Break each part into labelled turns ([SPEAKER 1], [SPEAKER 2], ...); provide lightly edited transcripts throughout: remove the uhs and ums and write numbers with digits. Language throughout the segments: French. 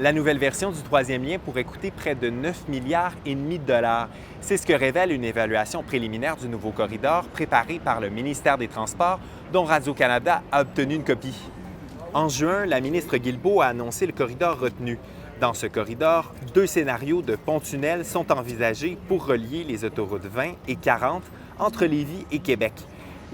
[SPEAKER 1] La nouvelle version du troisième lien pourrait coûter près de 9 milliards et demi de dollars. C'est ce que révèle une évaluation préliminaire du nouveau corridor préparée par le ministère des Transports, dont Radio-Canada a obtenu une copie. En juin, la ministre Guilbeault a annoncé le corridor retenu. Dans ce corridor, 2 scénarios de pont-tunnel sont envisagés pour relier les autoroutes 20 et 40 entre Lévis et Québec.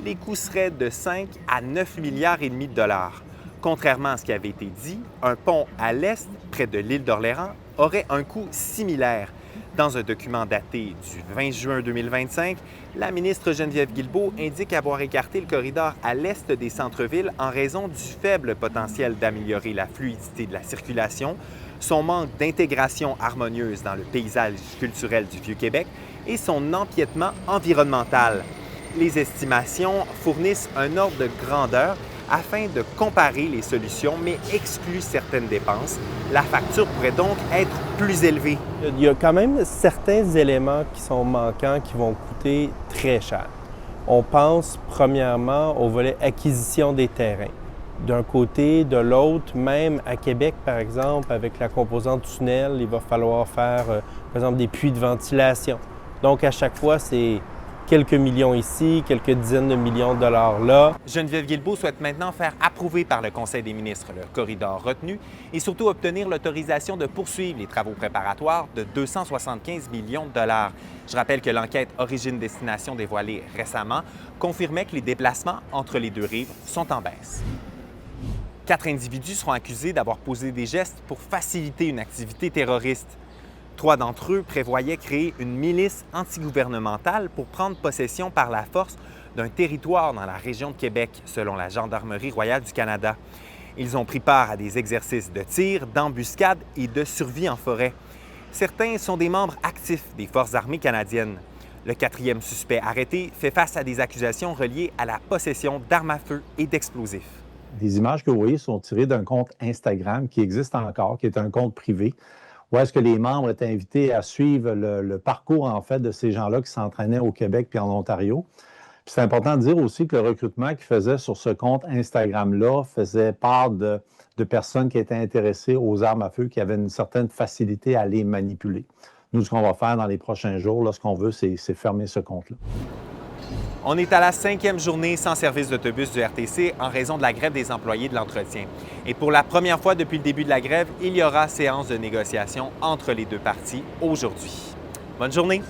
[SPEAKER 1] Les coûts seraient de 5 à 9 milliards et demi de dollars. Contrairement à ce qui avait été dit, un pont à l'est, près de l'île d'Orléans, aurait un coût similaire. Dans un document daté du 20 juin 2025, la ministre Geneviève Guilbeault indique avoir écarté le corridor à l'est des centres-villes en raison du faible potentiel d'améliorer la fluidité de la circulation, son manque d'intégration harmonieuse dans le paysage culturel du Vieux-Québec et son empiètement environnemental. Les estimations fournissent un ordre de grandeur afin de comparer les solutions, mais excluent certaines dépenses. La facture pourrait donc être plus élevée.
[SPEAKER 2] Il y a quand même certains éléments qui sont manquants qui vont coûter très cher. On pense premièrement au volet acquisition des terrains. D'un côté, de l'autre, même à Québec, par exemple, avec la composante tunnel, il va falloir faire, par exemple, des puits de ventilation. Donc, à chaque fois, c'est quelques millions ici, quelques dizaines de millions de dollars là.
[SPEAKER 1] Geneviève Guilbeault souhaite maintenant faire approuver par le Conseil des ministres le corridor retenu et surtout obtenir l'autorisation de poursuivre les travaux préparatoires de 275 millions de dollars. Je rappelle que l'enquête Origine-Destination dévoilée récemment confirmait que les déplacements entre les deux rives sont en baisse. 4 individus seront accusés d'avoir posé des gestes pour faciliter une activité terroriste. 3 d'entre eux prévoyaient créer une milice antigouvernementale pour prendre possession par la force d'un territoire dans la région de Québec, selon la Gendarmerie royale du Canada. Ils ont pris part à des exercices de tir, d'embuscade et de survie en forêt. Certains sont des membres actifs des Forces armées canadiennes. Le 4e suspect arrêté fait face à des accusations reliées à la possession d'armes à feu et d'explosifs.
[SPEAKER 3] Les images que vous voyez sont tirées d'un compte Instagram qui existe encore, qui est un compte privé, où est-ce que les membres étaient invités à suivre le parcours, en fait, de ces gens-là qui s'entraînaient au Québec puis en Ontario. Puis c'est important de dire aussi que le recrutement qu'ils faisaient sur ce compte Instagram-là faisait part de personnes qui étaient intéressées aux armes à feu, qui avaient une certaine facilité à les manipuler. Nous, ce qu'on va faire dans les prochains jours, là, ce qu'on veut, c'est fermer ce compte-là.
[SPEAKER 1] On est à la 5e journée sans service d'autobus du RTC en raison de la grève des employés de l'entretien. Et pour la première fois depuis le début de la grève, il y aura séance de négociation entre les deux parties aujourd'hui. Bonne journée!